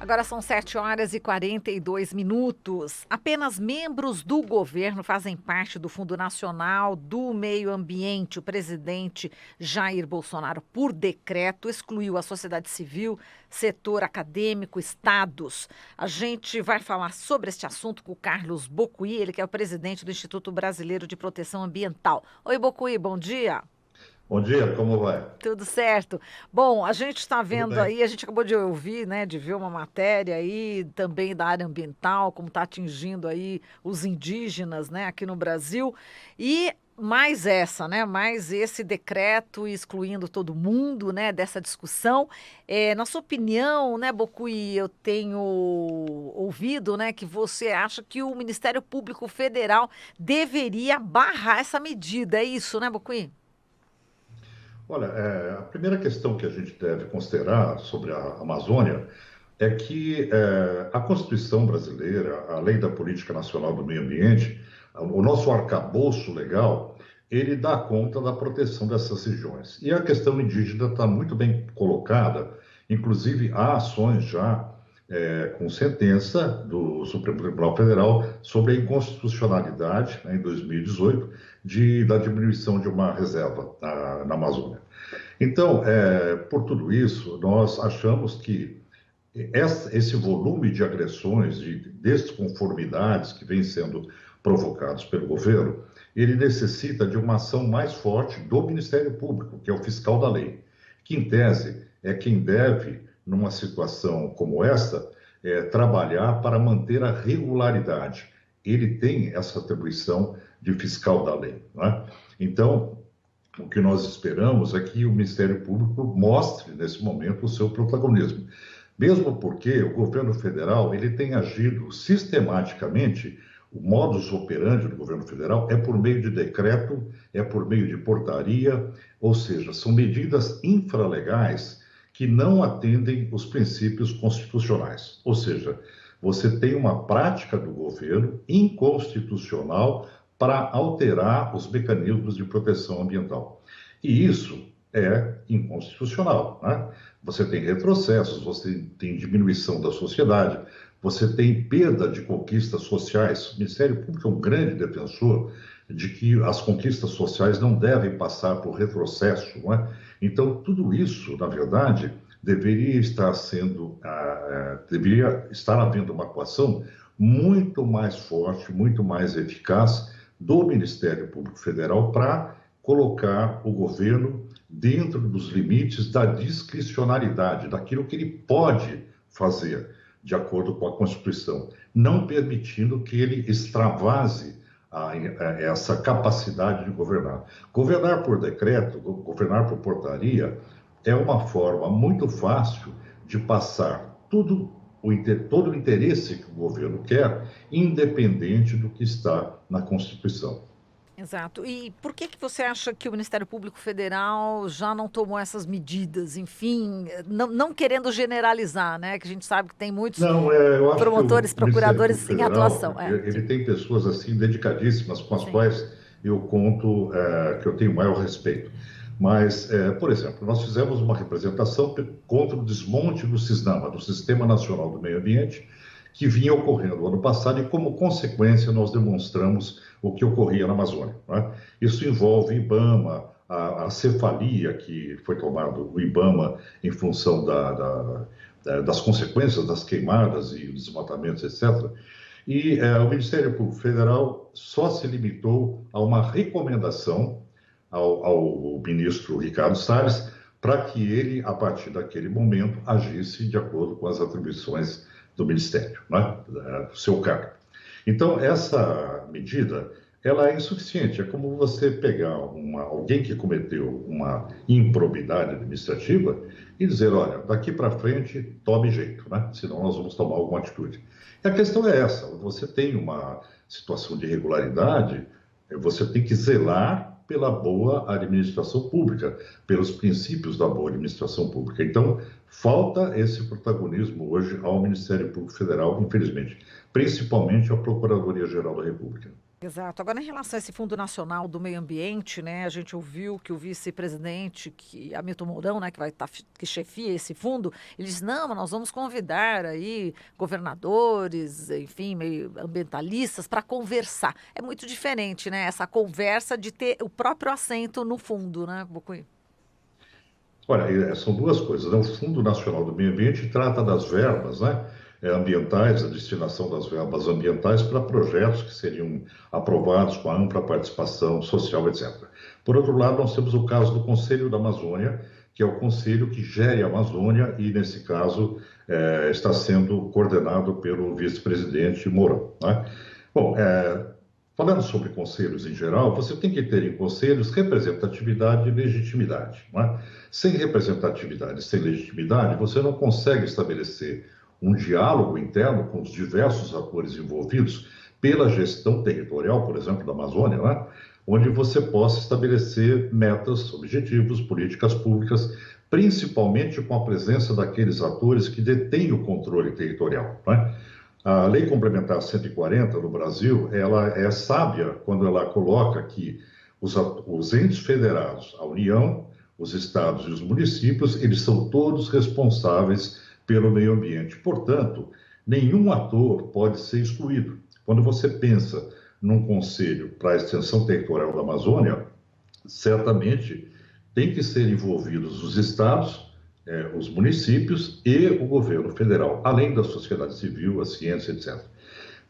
Agora são 7h42. Apenas membros do governo fazem parte do Fundo Nacional do Meio Ambiente. O presidente Jair Bolsonaro, por decreto, excluiu a sociedade civil, setor acadêmico, estados. A gente vai falar sobre este assunto com o Carlos Bocuí, ele que é o presidente do Instituto Brasileiro de Proteção Ambiental. Oi, Bocuí, bom dia. Bom dia, como vai? Tudo certo. Bom, a gente está Tudo vendo bem? aí, a gente acabou de ouvir, né, de ver uma matéria aí também da área ambiental, como está atingindo aí os indígenas, né, aqui no Brasil. E mais essa, né, mais esse decreto excluindo todo mundo, né, dessa discussão. Na sua opinião, né, Bocuí, eu tenho ouvido, né, que você acha que o Ministério Público Federal deveria barrar essa medida. É isso, né, Bocuí? Olha, a primeira questão que a gente deve considerar sobre a Amazônia é que a Constituição brasileira, a Lei da Política Nacional do Meio Ambiente, o nosso arcabouço legal, ele dá conta da proteção dessas regiões. E a questão indígena está muito bem colocada, inclusive há ações já com sentença do Supremo Tribunal Federal sobre a inconstitucionalidade, né, em 2018, da diminuição de uma reserva na Amazônia. Então, por tudo isso, nós achamos que esse volume de agressões, de desconformidades que vem sendo provocados pelo governo, ele necessita de uma ação mais forte do Ministério Público, que é o fiscal da lei, que, em tese, é quem deve, numa situação como esta, trabalhar para manter a regularidade. Ele tem essa atribuição de fiscal da lei, não é? Então, o que nós esperamos é que o Ministério Público mostre, nesse momento, o seu protagonismo. Mesmo porque o governo federal ele tem agido sistematicamente, o modus operandi do governo federal é por meio de decreto, é por meio de portaria, ou seja, são medidas infralegais que não atendem os princípios constitucionais. Ou seja, você tem uma prática do governo inconstitucional para alterar os mecanismos de proteção ambiental. E isso é inconstitucional, né? Você tem retrocessos, você tem diminuição da sociedade, você tem perda de conquistas sociais. O Ministério Público é um grande defensor de que as conquistas sociais não devem passar por retrocesso, não é? Então, tudo isso, na verdade, deveria estar havendo uma atuação muito mais forte, muito mais eficaz do Ministério Público Federal para colocar o governo dentro dos limites da discricionalidade, daquilo que ele pode fazer, de acordo com a Constituição, não permitindo que ele extravase essa capacidade de governar. Governar por decreto, governar por portaria, é uma forma muito fácil de passar todo o interesse que o governo quer, independente do que está na Constituição. Exato. E por que que você acha que o Ministério Público Federal já não tomou essas medidas? Enfim, não querendo generalizar, né? Que a gente sabe que tem muitos Não, eu acho que promotores, o Ministério Público procuradores em atuação. Federal, Sim, ele tem pessoas assim dedicadíssimas com as sim. quais eu conto que eu tenho maior respeito. Mas, por exemplo, nós fizemos uma representação contra o desmonte do SISNAMA, do Sistema Nacional do Meio Ambiente, que vinha ocorrendo no ano passado e, como consequência, nós demonstramos o que ocorria na Amazônia, não é? Isso envolve IBAMA, a cefalia que foi tomado o IBAMA em função das consequências das queimadas e desmatamentos, etc. E o Ministério Público Federal só se limitou a uma recomendação ao ministro Ricardo Salles para que ele, a partir daquele momento, agisse de acordo com as atribuições do Ministério, né? Do seu cargo. Então, essa medida, ela é insuficiente. É como você pegar alguém que cometeu uma improbidade administrativa e dizer, olha, daqui para frente, tome jeito, né? Senão nós vamos tomar alguma atitude. E a questão é essa, você tem uma situação de irregularidade, você tem que zelar pela boa administração pública, pelos princípios da boa administração pública. Então, falta esse protagonismo hoje ao Ministério Público Federal, infelizmente, principalmente à Procuradoria-Geral da República. Exato. Agora, em relação a esse Fundo Nacional do Meio Ambiente, né, a gente ouviu que o vice-presidente, que Hamilton Mourão, né, que vai estar, que chefia esse fundo, ele disse, não, mas nós vamos convidar aí governadores, enfim, meio ambientalistas para conversar. É muito diferente, né, essa conversa de ter o próprio assento no fundo, né, Bocuí? Olha, são duas coisas, né? O Fundo Nacional do Meio Ambiente trata das verbas, né, ambientais, a destinação das verbas ambientais para projetos que seriam aprovados com a ampla participação social, etc. Por outro lado, nós temos o caso do Conselho da Amazônia, que é o conselho que gere a Amazônia e, nesse caso, está sendo coordenado pelo vice-presidente Mourão, né? Bom, falando sobre conselhos em geral, você tem que ter em conselhos representatividade e legitimidade, não é? Sem representatividade, sem legitimidade, você não consegue estabelecer um diálogo interno com os diversos atores envolvidos pela gestão territorial, por exemplo, da Amazônia, não é? Onde você possa estabelecer metas, objetivos, políticas públicas, principalmente com a presença daqueles atores que detêm o controle territorial, não é? A Lei Complementar 140 no Brasil, ela é sábia quando ela coloca que os entes federados, a União, os estados e os municípios, eles são todos responsáveis pelo meio ambiente. Portanto, nenhum ator pode ser excluído. Quando você pensa num conselho para a extensão territorial da Amazônia, certamente tem que ser envolvidos os estados, os municípios e o governo federal, além da sociedade civil, a ciência, etc.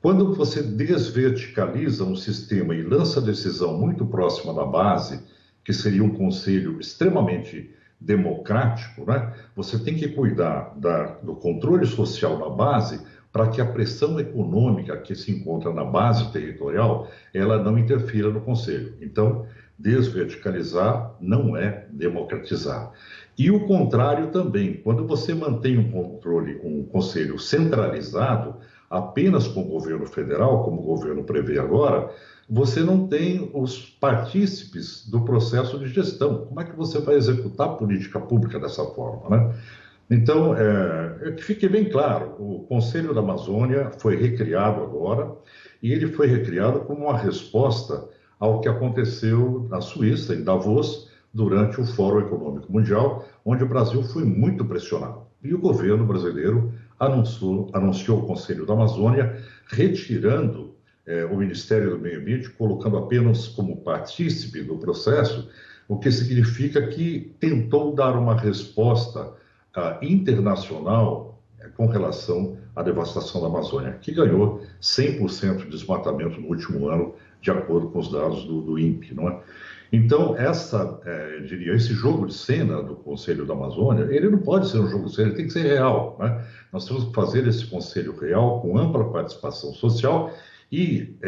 Quando você desverticaliza um sistema e lança a decisão muito próxima da base, que seria um conselho extremamente democrático, né? Você tem que cuidar do controle social na base para que a pressão econômica que se encontra na base territorial, ela não interfira no conselho. Então, desverticalizar não é democratizar. E o contrário também, quando você mantém um controle, um conselho centralizado, apenas com o governo federal, como o governo prevê agora, você não tem os partícipes do processo de gestão. Como é que você vai executar política pública dessa forma, né? Então, que fique bem claro, o Conselho da Amazônia foi recriado agora, e ele foi recriado como uma resposta ao que aconteceu na Suíça, em Davos, durante o Fórum Econômico Mundial, onde o Brasil foi muito pressionado. E o governo brasileiro anunciou o Conselho da Amazônia, retirando o Ministério do Meio Ambiente, colocando apenas como partícipe do processo, o que significa que tentou dar uma resposta internacional com relação à devastação da Amazônia, que ganhou 100% de desmatamento no último ano, de acordo com os dados do INPE, não é? Então, eu diria, esse jogo de cena do Conselho da Amazônia, ele não pode ser um jogo de cena, ele tem que ser real, né? Nós temos que fazer esse conselho real, com ampla participação social, e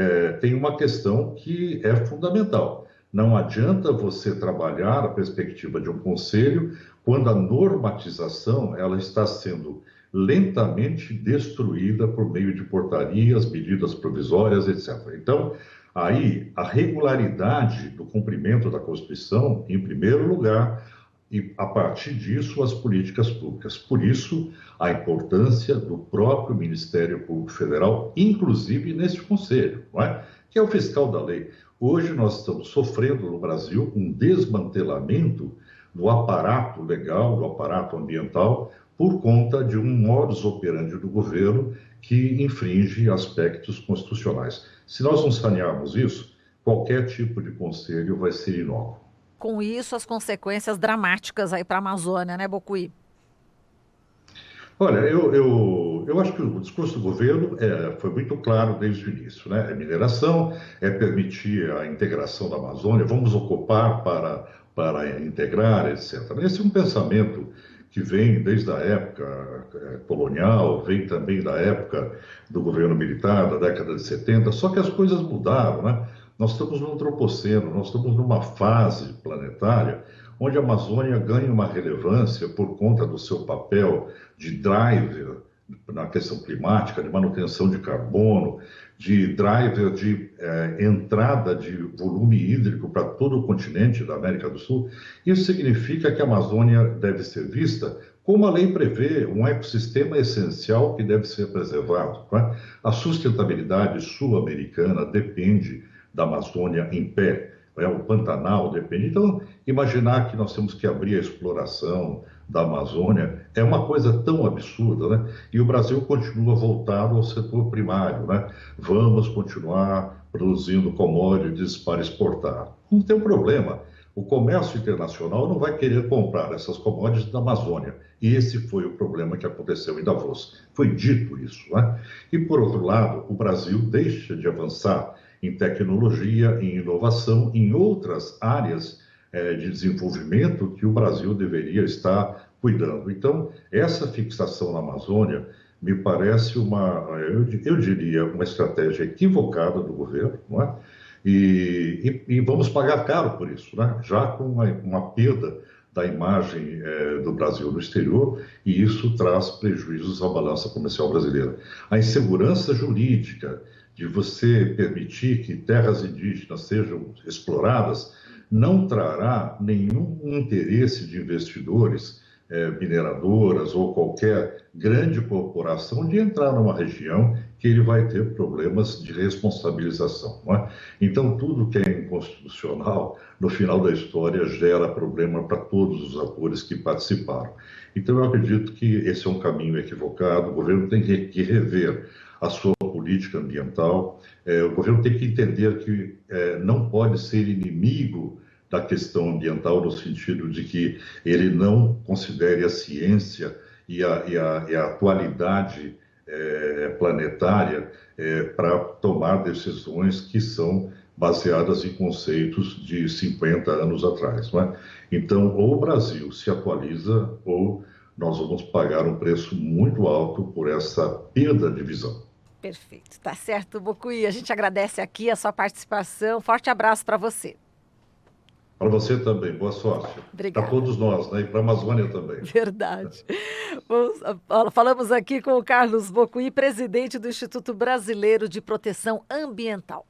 tem uma questão que é fundamental. Não adianta você trabalhar a perspectiva de um conselho quando a normatização ela está sendo lentamente destruída por meio de portarias, medidas provisórias, etc. Então, aí a regularidade do cumprimento da Constituição, em primeiro lugar, e a partir disso as políticas públicas. Por isso, a importância do próprio Ministério Público Federal, inclusive neste conselho, não é? Que é o fiscal da lei. Hoje nós estamos sofrendo no Brasil um desmantelamento do aparato legal, do aparato ambiental, por conta de um modus operandi do governo que infringe aspectos constitucionais. Se nós não sanearmos isso, qualquer tipo de conselho vai ser inócuo. Com isso, as consequências dramáticas aí para a Amazônia, né, Bocuí? Olha, eu acho que o discurso do governo foi muito claro desde o início, né? É mineração, é permitir a integração da Amazônia, vamos ocupar para integrar, etc. Esse é um pensamento que vem desde a época colonial, vem também da época do governo militar, da década de 70, só que as coisas mudaram, né? Nós estamos no antropoceno, nós estamos numa fase planetária onde a Amazônia ganha uma relevância por conta do seu papel de driver na questão climática, de manutenção de carbono, de driver de entrada de volume hídrico para todo o continente da América do Sul. Isso significa que a Amazônia deve ser vista como a lei prevê, um ecossistema essencial que deve ser preservado, né? A sustentabilidade sul-americana depende da Amazônia em pé. O Pantanal depende. Então, imaginar que nós temos que abrir a exploração da Amazônia é uma coisa tão absurda, né? E o Brasil continua voltado ao setor primário, né? Vamos continuar produzindo commodities para exportar. Não tem um problema. O comércio internacional não vai querer comprar essas commodities da Amazônia. E esse foi o problema que aconteceu em Davos. Foi dito isso, né? E, por outro lado, o Brasil deixa de avançar em tecnologia, em inovação, em outras áreas de desenvolvimento que o Brasil deveria estar cuidando. Então, essa fixação na Amazônia me parece eu diria, uma estratégia equivocada do governo, não é? E vamos pagar caro por isso, né? Já com uma perda da imagem do Brasil no exterior, e isso traz prejuízos à balança comercial brasileira. A insegurança jurídica de você permitir que terras indígenas sejam exploradas não trará nenhum interesse de investidores, mineradoras ou qualquer grande corporação de entrar numa região que ele vai ter problemas de responsabilização, não é? Então, tudo que é inconstitucional, no final da história, gera problema para todos os atores que participaram. Então, eu acredito que esse é um caminho equivocado, o governo tem que rever a sua política ambiental, o governo tem que entender que não pode ser inimigo da questão ambiental, no sentido de que ele não considere a ciência e a atualidade planetária para tomar decisões que são baseadas em conceitos de 50 anos atrás, não é? Então, ou o Brasil se atualiza, ou nós vamos pagar um preço muito alto por essa perda de visão. Perfeito, tá certo, Bocuí. A gente agradece aqui a sua participação. Forte abraço para você. Para você também, boa sorte. Para Obrigada. todos nós, né? E para a Amazônia também. Verdade. Falamos aqui com o Carlos Bocuí, presidente do Instituto Brasileiro de Proteção Ambiental.